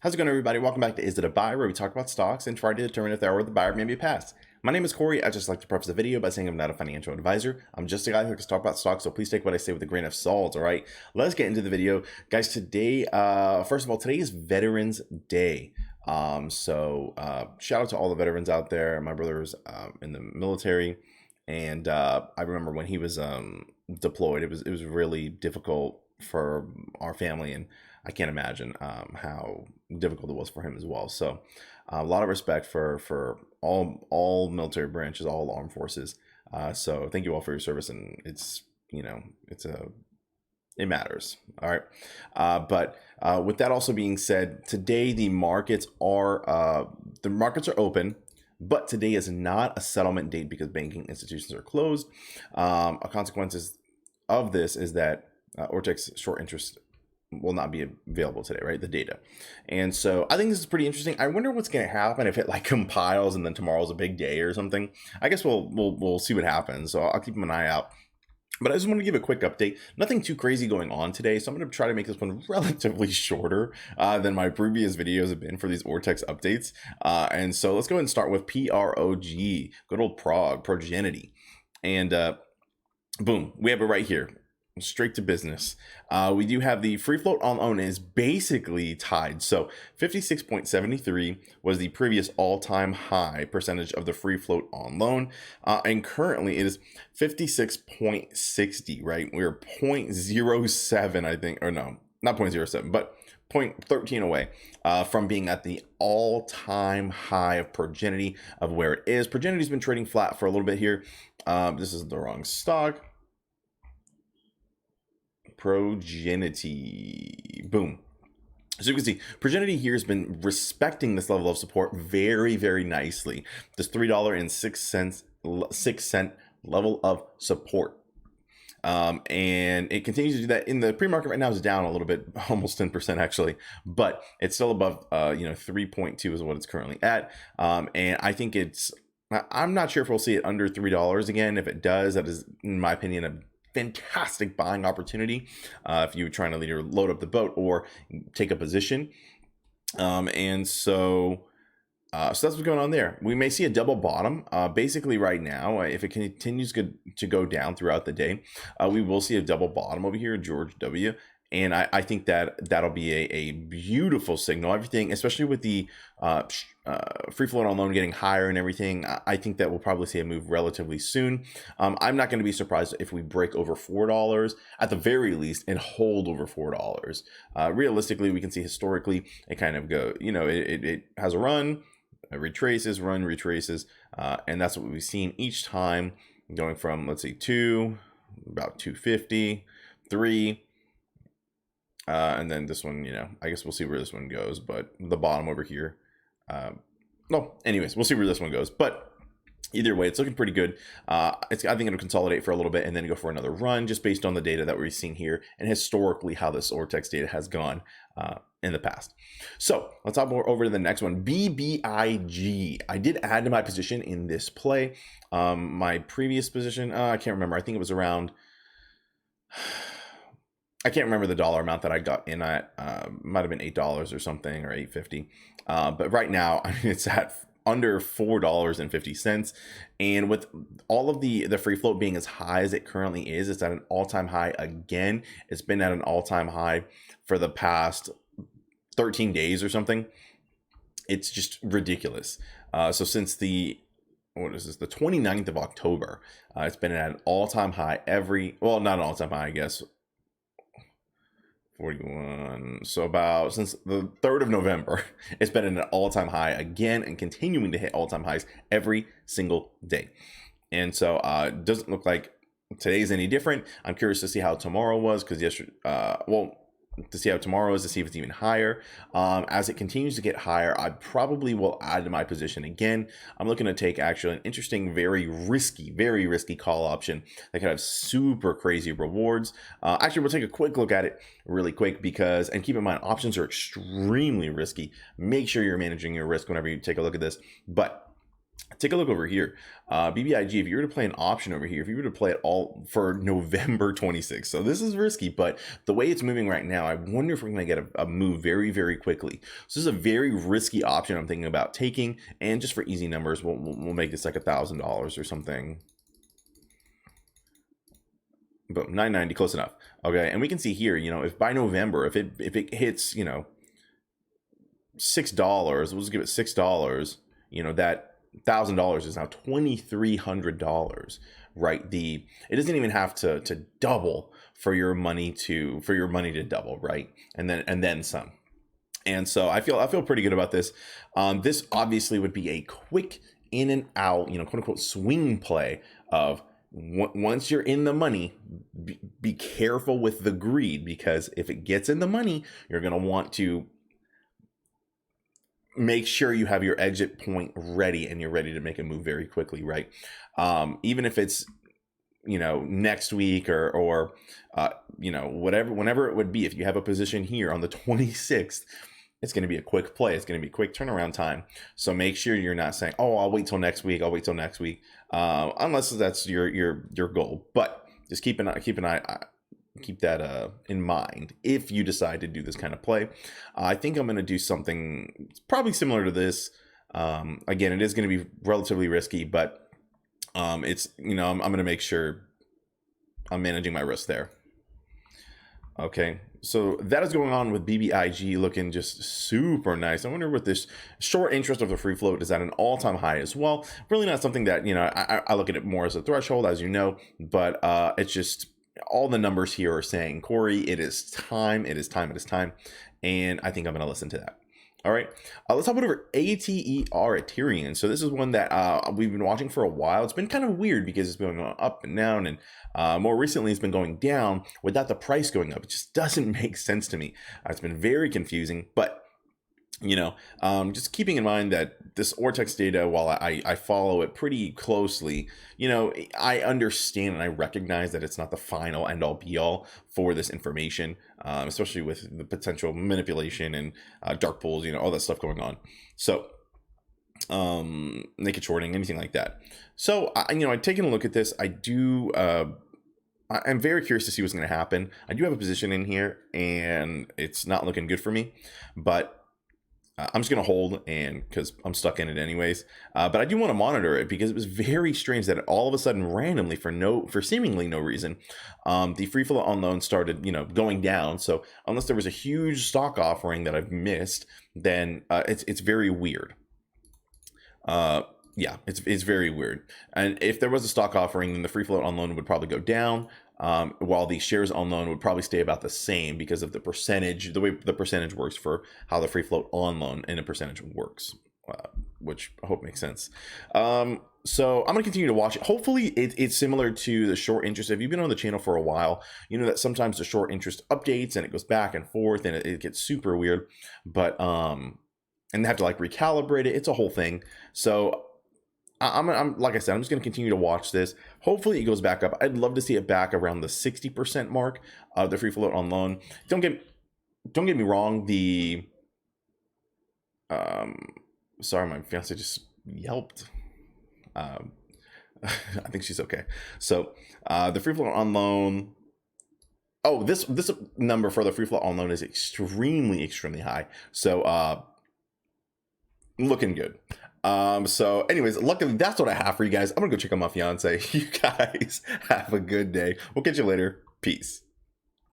How's it going, everybody? Welcome back to Is It a Buy, where we talk about stocks and try to determine if they are worth the buy or maybe a pass. My name is Corey. I just like to preface the video by saying I'm not a financial advisor. I'm just a guy who likes to talk about stocks, so please take what I say with a grain of salt, all right? Let's get into the video. Guys, today, first of all, today is Veterans Day. Shout out to all the veterans out there, my brothers in the military. And I remember when he was deployed, it was really difficult for our family, and I can't imagine how difficult it was for him as well. So a lot of respect for all military branches, all armed forces. So thank you all for your service, and it matters. All right. But with that also being said, today the markets are open. But today is not a settlement date because banking institutions are closed. A consequences of this is that Ortex short interest will not be available today, right? The data. And so I think this is pretty interesting. I wonder what's going to happen if it like compiles and then tomorrow's a big day or something. I guess we'll see what happens. So I'll keep an eye out. But I just want to give a quick update. Nothing too crazy going on today, so I'm going to try to make this one relatively shorter than my previous videos have been for these Ortex updates. And so let's go ahead and start with PROG, good old PROG, Progenity. And boom, we have it right here. Straight to business. We do have the free float on loan is basically tied. So 56.73 was the previous all-time high percentage of the free float on loan. And currently it is 56.60, right? We're 0.07, I think, or no, not 0.07, but 0.13 away from being at the all-time high of Progenity of where it is. Progenity's been trading flat for a little bit here. This is the wrong stock. Progenity, boom. So you can see Progenity here has been respecting this level of support very, very nicely. This $3.06 level of support. And it continues to do that. In the pre-market right now is down a little bit, almost 10% actually, but it's still above 3.2 is what it's currently at. And I think I'm not sure if we'll see it under $3 again. If it does, that is, in my opinion, a fantastic buying opportunity if you're trying to either load up the boat or take a position. So that's what's going on there. We may see a double bottom. Basically right now, if it continues to go down throughout the day, we will see a double bottom over here, George W. And I think that'll be a beautiful signal. Everything, especially with the free float on loan getting higher and everything, I think that we'll probably see a move relatively soon. I'm not going to be surprised if we break over $4 at the very least and hold over $4. Realistically, we can see historically it kind of go, it has a run, it retraces, retraces, and that's what we've seen each time, going from, let's say, 2, about 250, 3. And then this one, I guess we'll see where this one goes, but the bottom over here, anyways, we'll see where this one goes, but either way, it's looking pretty good. I think it'll consolidate for a little bit and then go for another run just based on the data that we're seeing here and historically how this Ortex data has gone in the past. So let's hop over to the next one, BBIG. I did add to my position in this play. My previous position, I can't remember. I think it was around... I can't remember the dollar amount that I got in at. Might have been $8 or something, or $8.50. But right now, it's at under $4.50. And with all of the free float being as high as it currently is, it's at an all-time high again. It's been at an all-time high for the past 13 days or something. It's just ridiculous. So since the 29th of October, it's been at an all-time high not an all-time high, I guess. 41. So about since the 3rd of November, it's been at an all-time high again and continuing to hit all-time highs every single day. And so it doesn't look like today's any different. I'm curious to see how tomorrow was, because yesterday, to see how tomorrow is, to see if it's even higher. As it continues to get higher, I probably will add to my position again. I'm looking to take actually an interesting, very risky call option that could have super crazy rewards. Actually, we'll take a quick look at it really quick and keep in mind, options are extremely risky. Make sure you're managing your risk whenever you take a look at this. But Take a look over here. BBIG, if you were to play an option over here, if you were to play it all for November 26th, so this is risky, but the way it's moving right now, I wonder if we're going to get a move very, very quickly. So this is a very risky option I'm thinking about taking, and just for easy numbers, we'll make this like $1,000 or something. Boom, 990, close enough. Okay, and we can see here, you know, if by November, if it hits, you know, $6, we'll just give it $6, you know, that $1,000 is now $2,300, right? It doesn't even have to double for your money to double, right? And then some. And so I feel pretty good about this. This obviously would be a quick in and out, you know, quote unquote swing play of once you're in the money, be careful with the greed, because if it gets in the money, you're going to want to make sure you have your exit point ready and you're ready to make a move very quickly, right? Even if it's, you know, next week or you know, whenever it would be, if you have a position here on the 26th, it's going to be a quick play. It's going to be quick turnaround time. So make sure you're not saying, oh, I'll wait till next week. Unless that's your goal. But just keep that in mind if you decide to do this kind of play. I think I'm going to do something probably similar to this. Again, it is going to be relatively risky, but it's, you know, I'm going to make sure I'm managing my risk there. Okay, so that is going on with BBIG, looking just super nice. I wonder what this short interest of the free float is at an all-time high as well. Really not something that, you know, I look at it more as a threshold, as you know, but it's just all the numbers here are saying, Corey, it is time. And I think I'm going to listen to that. All right, let's hop over ATER, Ethereum. So this is one that we've been watching for a while. It's been kind of weird because it's been going up and down, and more recently it's been going down without the price going up. It just doesn't make sense to me. It's been very confusing, but you know, just keeping in mind that this Ortex data, while I follow it pretty closely, you know, I understand and I recognize that it's not the final end all be all for this information, especially with the potential manipulation and dark pools, you know, all that stuff going on. So naked shorting, anything like that. So you know, I've taken a look at this. I'm very curious to see what's going to happen. I do have a position in here and it's not looking good for me, but I'm just going to hold, and because I'm stuck in it anyways. But I do want to monitor it because it was very strange that all of a sudden, randomly, for seemingly no reason, the free float on loan started, you know, going down. So unless there was a huge stock offering that I've missed, then it's very weird. Yeah, it's very weird. And if there was a stock offering, then the free float on loan would probably go down. While the shares on loan would probably stay about the same because of the percentage, the way the percentage works for how the free float on loan and a percentage works, which I hope makes sense. So I'm going to continue to watch it. Hopefully it's similar to the short interest. If you've been on the channel for a while, you know that sometimes the short interest updates and it goes back and forth and it gets super weird, but, and they have to like recalibrate it. It's a whole thing. So I'm like I said, I'm just going to continue to watch this. Hopefully it goes back up. I'd love to see it back around the 60% mark of the free float on loan. Don't get me wrong. Sorry, my fiance just yelped. I think she's okay. So the free float on loan. Oh, this number for the free float on loan is extremely high. So looking good. So anyways, luckily that's what I have for you guys. I'm gonna go check on my fiance. You guys have a good day. We'll catch you later. Peace.